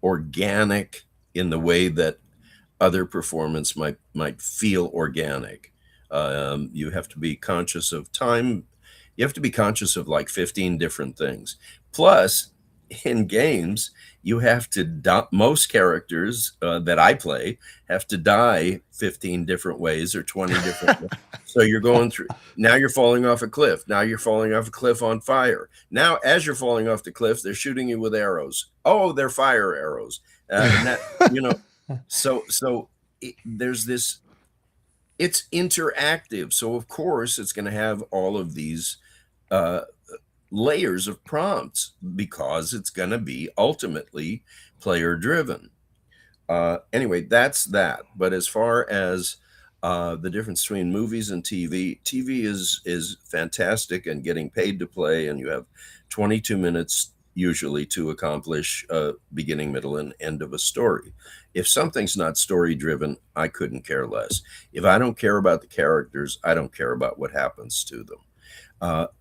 organic in the way that other performance might feel organic. You have to be conscious of time. You have to be conscious of like 15 different things. Plus, in games, you have to most characters that I play have to die 15 different ways or 20 different ways. So you're going through, now you're falling off a cliff. Now you're falling off a cliff on fire. Now, as you're falling off the cliff, they're shooting you with arrows. Oh, they're fire arrows. And that, so there's this, it's interactive. So of course it's going to have all of these layers of prompts because it's going to be ultimately player driven. Anyway, that's that. But as far as the difference between movies and TV is fantastic and getting paid to play, and you have 22 minutes usually to accomplish beginning, middle, and end of a story. If something's not story driven, I couldn't care less. If I don't care about the characters, I don't care about what happens to them.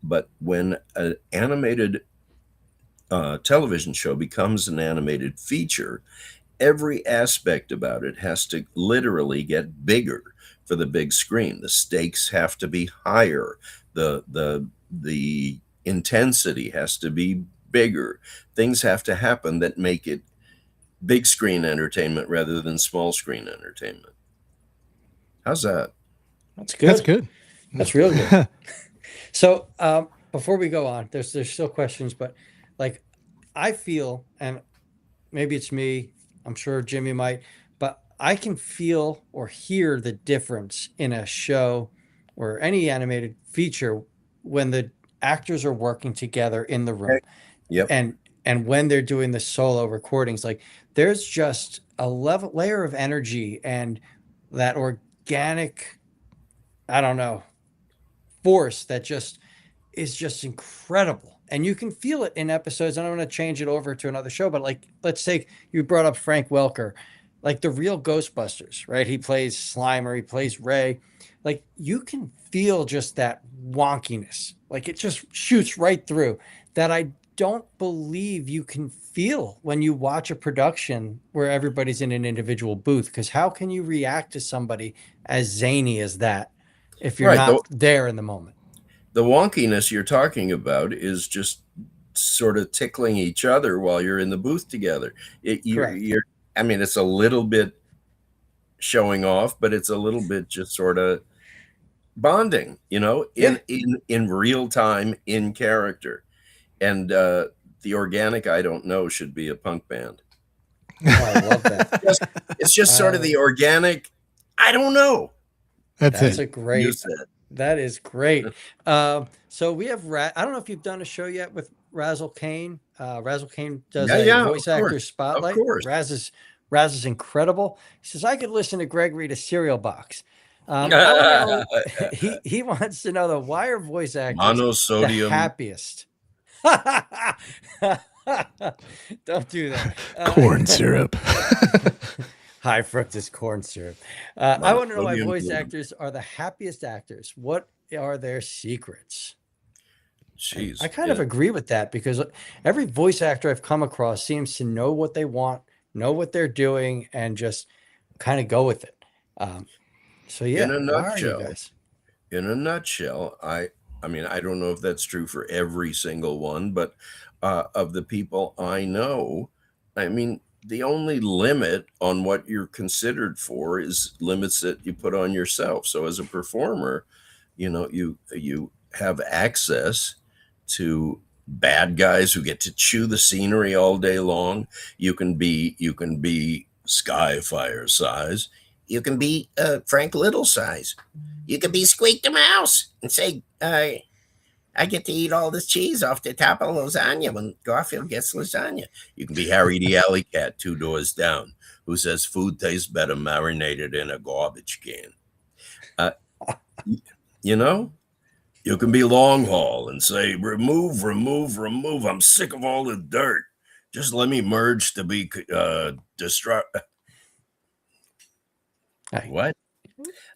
But when an animated television show becomes an animated feature, every aspect about it has to literally get bigger for the big screen. The stakes have to be higher. The intensity has to be bigger. Things have to happen that make it big screen entertainment rather than small screen entertainment. How's that? That's good. That's good. That's real good. So before we go on, there's still questions, but like I feel, and maybe it's me, I'm sure Jimmy might, but I can feel or hear the difference in a show or any animated feature when the actors are working together in the room, Yep. and when they're doing the solo recordings. Like there's just a layer of energy and that organic, I don't know, force that just is just incredible. And you can feel it in episodes. And I'm going to change it over to another show, but like, let's say you brought up Frank Welker, like the real Ghostbusters, right? He plays Slimer, he plays Ray. Like you can feel just that wonkiness. Like it just shoots right through that. I don't believe you can feel when you watch a production where everybody's in an individual booth. Because how can you react to somebody as zany as that if you're Right. not there in the moment? The wonkiness you're talking about is just sort of tickling each other while you're in the booth together. Correct. I mean, it's a little bit showing off, but it's a little bit just sort of bonding, Yeah. in real time, in character. And the organic, I don't know, should be a punk band. Oh, I love that. It's just sort of the organic. I don't know. That's That's it. a great. Said. That is great. So we have I don't know if you've done a show yet with Razzle Kane. Razzle Kane does a voice actor spotlight. Of course. Raz is incredible. He says I could listen to Greg read a cereal box. I wanna know, he wants to know why are voice actors Monosodium. the happiest? Don't do that. Corn syrup. High fructose corn syrup. I want to know why voice actors are the happiest actors. What are their secrets? Jeez, I kind of agree with that because every voice actor I've come across seems to know what they want, know what they're doing, and just kind of go with it. So yeah, in a why are you nutshell, guys? I mean, I don't know if that's true for every single one, but of the people I know, I mean, the only limit on what you're considered for is limits that you put on yourself. So as a performer, you have access to bad guys who get to chew the scenery all day long. You can be Skyfire size. You can be Frank Little size. You can be Squeak the Mouse and say, I get to eat all this cheese off the top of lasagna when Garfield gets lasagna. You can be Harry the Alley Cat 2 doors down, who says food tastes better marinated in a garbage can. You can be Long Haul and say, remove. I'm sick of all the dirt. Just let me merge to be destruct. What?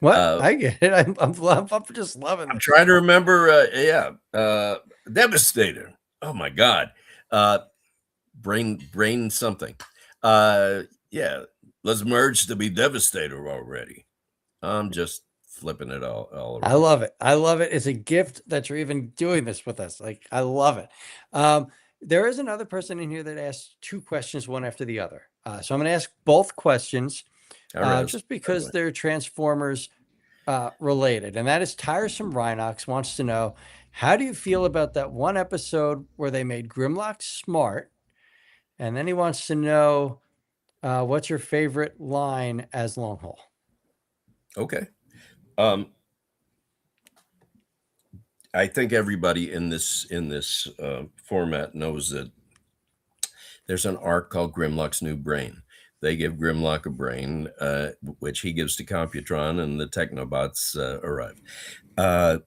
I get it. I'm just loving it. I'm trying to remember. Devastator. Oh my God. Brain something. Let's merge to be Devastator already. I'm just flipping it all around. I love it. I love it. It's a gift that you're even doing this with us. Like, I love it. There is another person in here that asked two questions, one after the other. So I'm going to ask both questions just because they're Transformers related. And that is Tiresome Rhinox wants to know, how do you feel about that one episode where they made Grimlock smart? And then he wants to know, what's your favorite line as Longhaul? Okay. I think everybody in this format knows that there's an arc called Grimlock's New Brain. They give Grimlock a brain, which he gives to Computron, and the Technobots arrive. I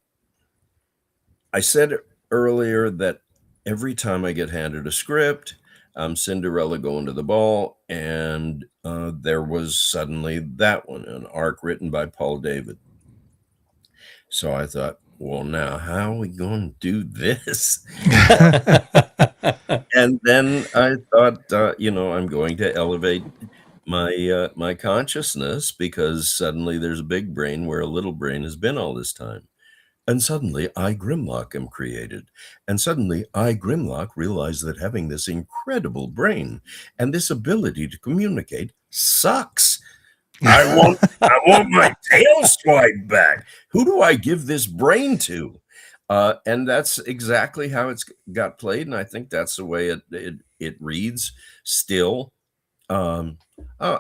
said earlier that every time I get handed a script, I'm Cinderella going to the ball, and there was suddenly that one, an arc written by Paul David. So I thought, well, now how are we going to do this? And then I thought, I'm going to elevate my consciousness, because suddenly there's a big brain where a little brain has been all this time. And suddenly I, Grimlock, am created. And suddenly I, Grimlock, realize that having this incredible brain and this ability to communicate sucks. I want my tail swiped back. Who do I give this brain to? And that's exactly how it's got played, and I think that's the way it reads still. Um, uh,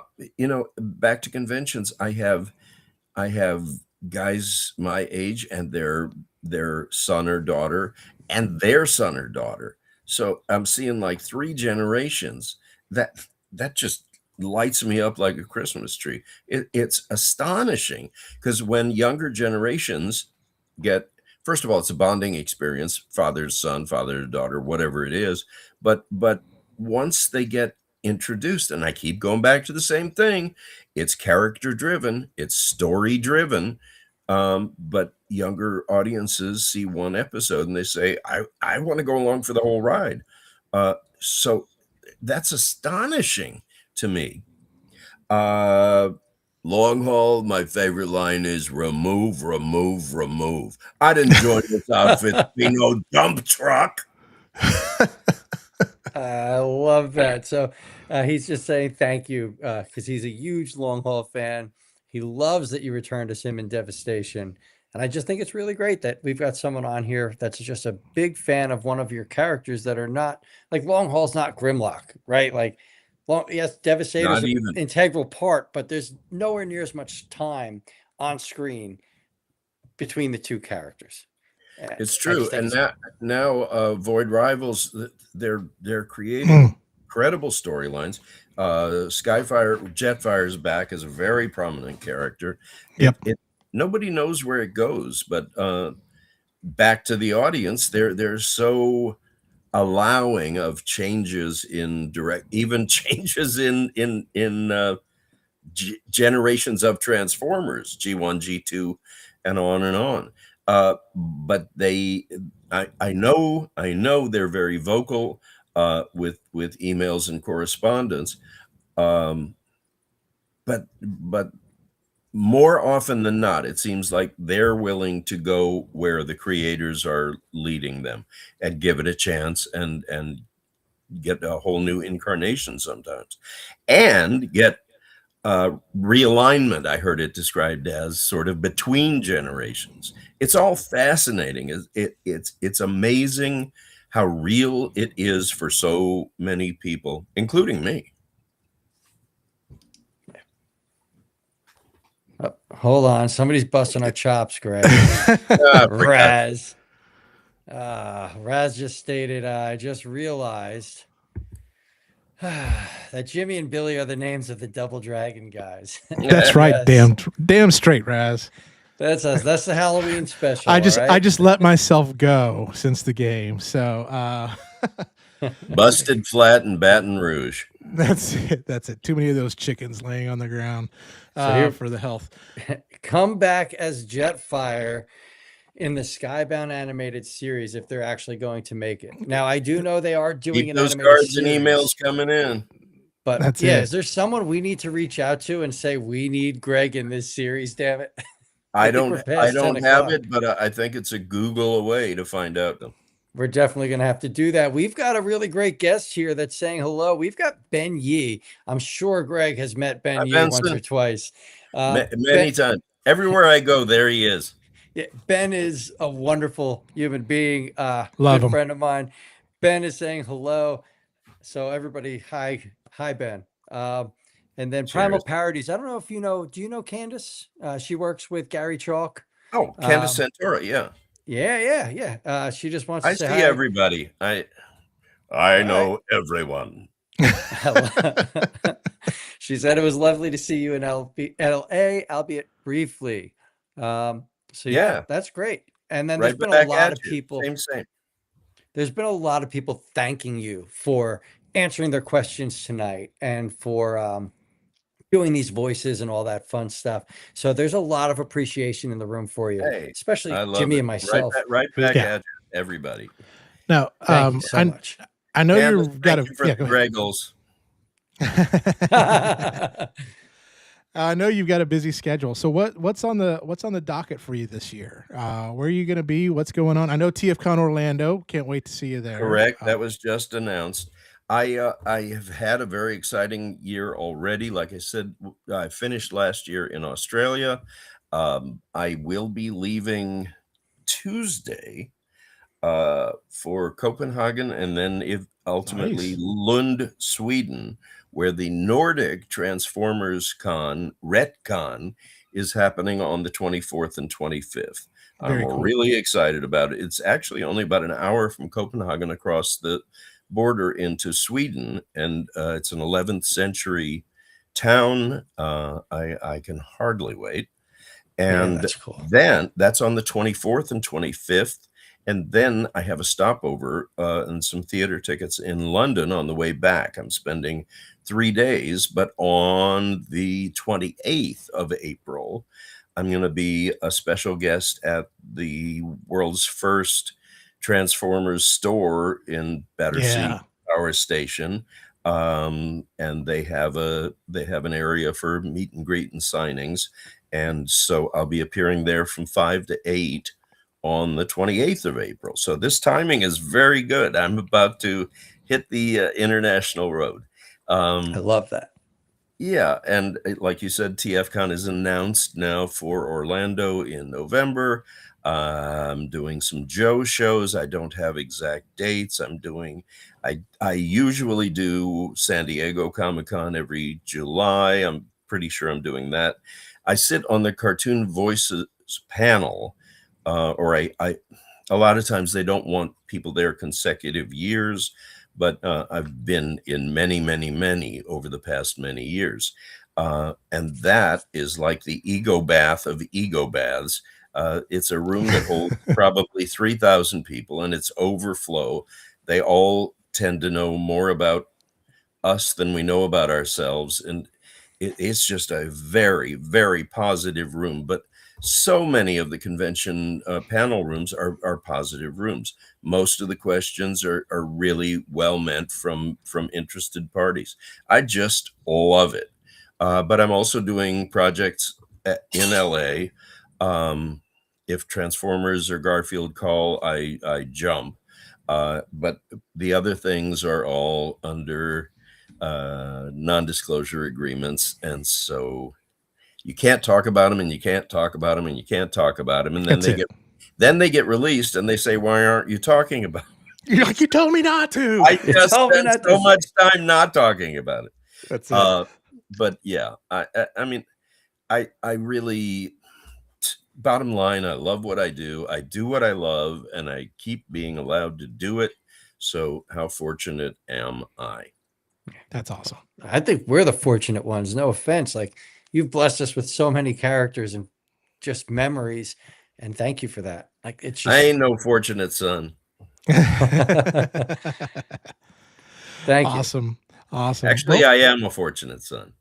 back to conventions. I have guys my age and their son or daughter and their son or daughter. So I'm seeing like 3 generations. That just lights me up like a Christmas tree. It's astonishing because when younger generations get, first of all, it's a bonding experience, father's son, father to daughter, whatever it is. But once they get introduced, and I keep going back to the same thing, it's character driven, it's story driven. But younger audiences see one episode and they say, I want to go along for the whole ride. So that's astonishing to me. Long haul, my favorite line is remove, remove, remove. I'd enjoy this outfit to be no dump truck. I love that. So he's just saying thank you because he's a huge long haul fan. He loves that you returned to him in Devastation. And I just think it's really great that we've got someone on here that's just a big fan of one of your characters that are not like Long Haul's not Grimlock, right? Like, yes, Devastator's an integral part, but there's nowhere near as much time on screen between the two characters. It's true, and now Void Rivals, they're creating incredible storylines. Jetfire is back as a very prominent character. Yep. Nobody knows where it goes, but back to the audience, they're so allowing of changes in even changes in generations of Transformers, G1, G2, and on and on. But I know they're very vocal with emails and correspondence. But more often than not, it seems like they're willing to go where the creators are leading them and give it a chance and get a whole new incarnation sometimes, and get realignment. I heard it described as sort of between generations. It's all fascinating. It's amazing how real it is for so many people, including me. Hold on, somebody's busting our chops, Greg. Raz. Raz just stated, I just realized that Jimmy and Billy are the names of the Double Dragon guys. That's right. Damn straight, Raz. That's us. That's the Halloween special. I just let myself go since the game. So Busted Flat in Baton Rouge. That's it. Too many of those chickens laying on the ground for the health. Come back as Jetfire in the Skybound animated series if they're actually going to make it. Now, I do know they are doing those cards and emails coming in. But is there someone we need to reach out to and say we need Greg in this series? Damn it! I don't have it, but I think it's a Google away to find out. We're definitely going to have to do that. We've got a really great guest here that's saying hello. We've got Ben Yee. I'm sure Greg has met Ben Yee once or twice. Many times. Everywhere I go, there he is. Yeah, Ben is a wonderful human being. Love him. Friend of mine. Ben is saying hello. So everybody, hi Ben. And then Cheers. Primal Parodies. I don't know if you know. Do you know Candace? She works with Gary Chalk. Oh, Candace Santora, yeah. Yeah. She just wants to say hi. I see everybody. I know everyone. She said it was lovely to see you in LA, albeit briefly. So yeah, that's great. And then there's been a lot of people. Same. There's been a lot of people thanking you for answering their questions tonight and for doing these voices and all that fun stuff. So there's a lot of appreciation in the room for you, especially Jimmy and myself. Right back at you, everybody. Now, thank you so much. I know you've got the Greggles. I know you've got a busy schedule. So what's on the docket for you this year? Where are you going to be? What's going on? I know TFCon Orlando. Can't wait to see you there. Correct. That was just announced. I have had a very exciting year already. Like I said, I finished last year in Australia. I will be leaving Tuesday for Copenhagen, and then if ultimately Nice. Lund, Sweden, where the Nordic Transformers Con, RetCon, is happening on the 24th and 25th. I'm Very cool. really excited about it. It's actually only about an hour from Copenhagen across the border into Sweden, and it's an 11th century town. I can hardly wait. Yeah, And that's cool. then that's on the 24th and 25th. And then I have a stopover and some theater tickets in London on the way back. I'm spending 3 days, but on the 28th of April, I'm going to be a special guest at the world's first Transformers store in Battersea Yeah. Power Station. And they have an area for meet and greet and signings. And so I'll be appearing there from 5 to 8 on the 28th of April. So this timing is very good. I'm about to hit the international road. I love that. Yeah, and like you said, TFCon is announced now for Orlando in November. I'm doing some Joe shows. I don't have exact dates. I usually do San Diego Comic-Con every July. I'm pretty sure I'm doing that. I sit on the Cartoon Voices panel, or a lot of times they don't want people there consecutive years, but I've been in many, many, many over the past many years. And that is like the ego bath of ego baths. It's a room that holds probably 3,000 people, and it's overflow. They all tend to know more about us than we know about ourselves. And it's just a very, very positive room. But so many of the convention panel rooms are positive rooms. Most of the questions are really well meant from interested parties. I just love it. But I'm also doing projects in LA. If Transformers or Garfield call, I jump. But the other things are all under non-disclosure agreements, and so you can't talk about them, and you can't talk about them, and you can't talk about them, and then That's it. they get released, and they say, "Why aren't you talking about it?" You're like, you told me not to. I just Tell me spent not to so say. much time not talking about it. That's it. But yeah, I mean, I really, bottom line, I love what I do. I do what I love, and I keep being allowed to do it. So how fortunate am I? That's awesome. I think we're the fortunate ones. No offense. Like, you've blessed us with so many characters and just memories. And thank you for that. Like, it's I just ain't no fortunate son. thank you. Awesome. Awesome. Actually, Well, I am a fortunate son.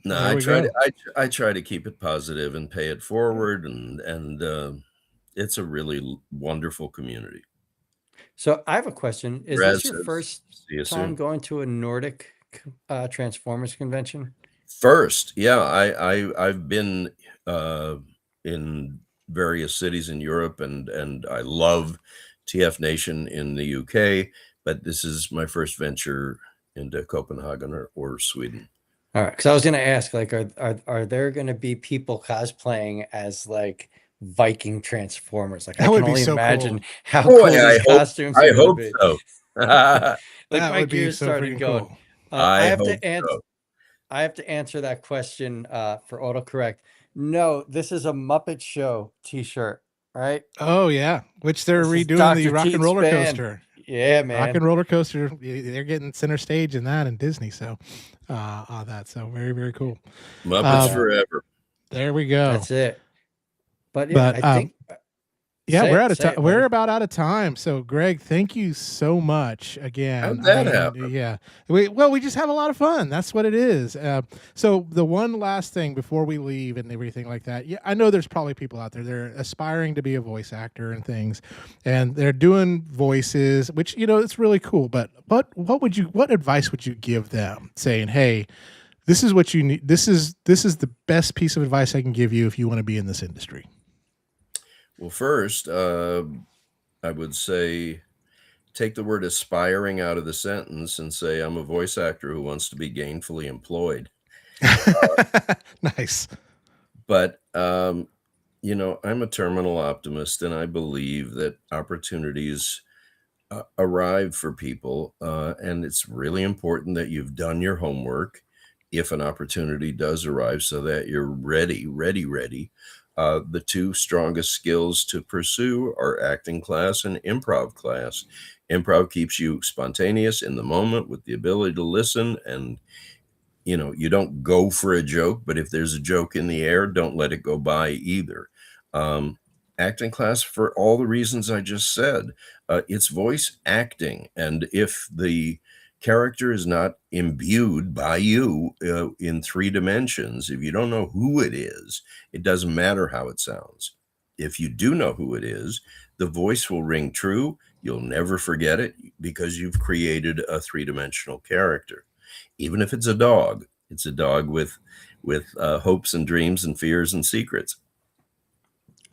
No, there I we try go. to I try to keep it positive and pay it forward, and it's a really wonderful community. So I have a question. Is this Raz your says, first "See you time soon." going to a Nordic Transformers convention? First, yeah, I've been uh, in various cities in Europe, and I love TF Nation in the UK, but this is my first venture into Copenhagen or Sweden. All right, because I was going to ask, like, are there going to be people cosplaying as like Viking Transformers? Like, I That can would be only so imagine cool. how Boy, cool these costumes are I going to hope be. so. Like, That my would be gears so started freaking going. cool. I I have hope to answer. so. I have to answer that question for autocorrect. No, this is a Muppet Show T-shirt, right? Oh yeah, which they're This is redoing the Dr. Rock and Teet's Roller band. Coaster. Yeah, Rock man. and Roller Coaster. They're getting center stage in that in Disney. So, on that. So very very cool. Muppets Um, forever. there we go. That's it. But yeah, But I think yeah, we're out of say time. it, We're buddy. about out of time. So, Greg, thank you so much again. How'd I that mean, happen? yeah, we just have a lot of fun. That's what it is. So, the one last thing before we leave and everything like that. Yeah, I know there's probably people out there they're aspiring to be a voice actor and things, and they're doing voices, which it's really cool. But what advice would you give them, saying, hey, this is what you need. This is the best piece of advice I can give you if you want to be in this industry. Well, first, I would say take the word aspiring out of the sentence and say I'm a voice actor who wants to be gainfully employed. Nice. But you know, I'm a terminal optimist, and I believe that opportunities arrive for people, and it's really important that you've done your homework if an opportunity does arrive, so that you're ready. The two strongest skills to pursue are acting class and improv class. Improv keeps you spontaneous in the moment with the ability to listen, and you know, you don't go for a joke, but if there's a joke in the air, don't let it go by either. Um, Acting class, for all the reasons I just said, it's voice acting. And if the character is not imbued by you in 3 dimensions, if you don't know who it is, it doesn't matter how it sounds. If you do know who it is, the voice will ring true. You'll never forget it because you've created a 3-dimensional character. Even if it's a dog with hopes and dreams and fears and secrets.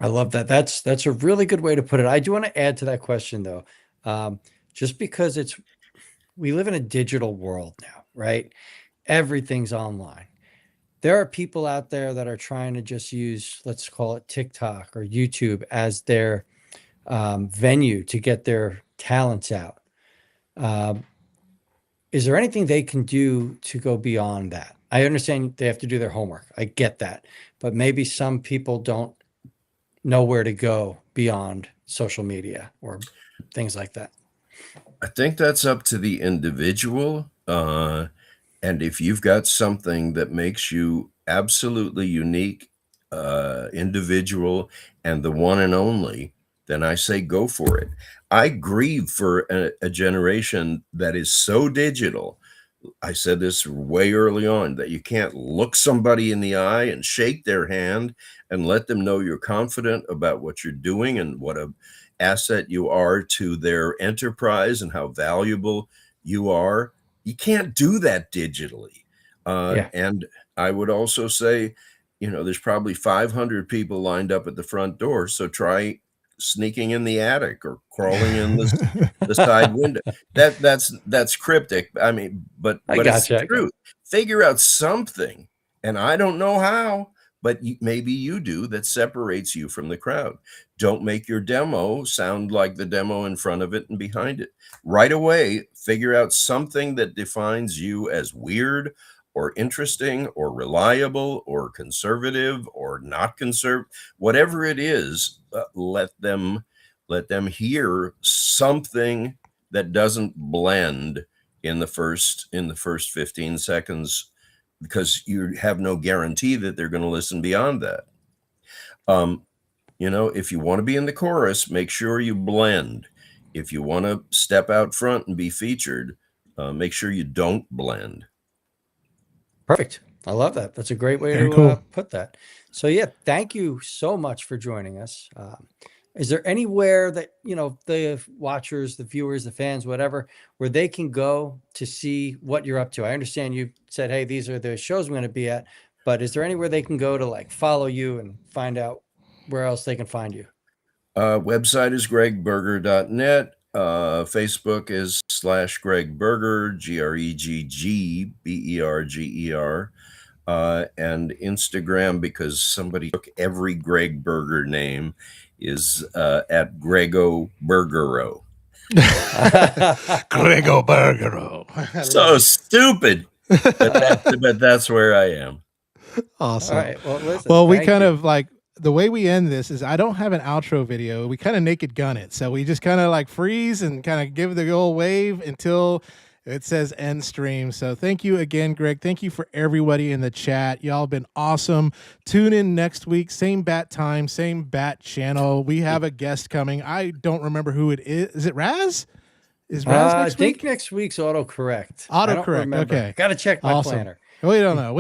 I love that. That's a really good way to put it. I do want to add to that question though. Just because we live in a digital world now, right? Everything's online. There are people out there that are trying to just use, let's call it TikTok or YouTube as their venue to get their talents out. Is there anything they can do to go beyond that? I understand they have to do their homework. I get that. But maybe some people don't know where to go beyond social media or things like that. I think that's up to the individual. And if you've got something that makes you absolutely unique, individual, and the one and only, then I say go for it. I grieve for a generation that is so digital. I said this way early on, that you can't look somebody in the eye and shake their hand and let them know you're confident about what you're doing and what a asset you are to their enterprise and how valuable you are. You can't do that digitally. And I would also say, you know, there's probably 500 people lined up at the front door. So try sneaking in the attic or crawling in the side window. That's cryptic. I mean, but it's the truth. Figure out something, and I don't know how, but maybe you do, that separates you from the crowd. Don't make your demo sound like the demo in front of it and behind it. Right away, figure out something that defines you as weird or interesting or reliable or conservative or not conservative. Whatever it is, let them hear something that doesn't blend in the first 15 seconds, because you have no guarantee that they're going to listen beyond that. You know, if you want to be in the chorus, make sure you blend. If you want to step out front and be featured, make sure you don't blend. Perfect. I love that. That's a great way to put that. So yeah, thank you so much for joining us. Is there anywhere that, you know, the watchers, the viewers, the fans, whatever, where they can go to see what you're up to? I understand you said, hey, these are the shows I'm going to be at, but is there anywhere they can go to like follow you and find out where else they can find you? Website is greggberger.net. Facebook is /Gregg Berger, GreggBerger. And Instagram, because somebody took every Gregg Berger name, is at Greggo Bergero. Greggo Bergero. So stupid, but that's where I am. Awesome. All right. Well, listen, well, we kind of like, the way we end this is I don't have an outro video. We kind of naked gun it. So we just kind of like freeze and kind of give the old wave until it says end stream. So thank you again, Gregg. Thank you for everybody in the chat. Y'all been awesome. Tune in next week. Same bat time, same bat channel. We have a guest coming. I don't remember who it is. Is it Raz? Is Raz next week? I think next week's autocorrect. Autocorrect. Okay. Got to check my planner. We don't know.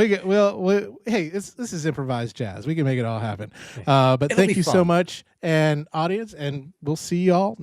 Hey, this is improvised jazz. We can make it all happen. But thank you so much, and audience, and we'll see y'all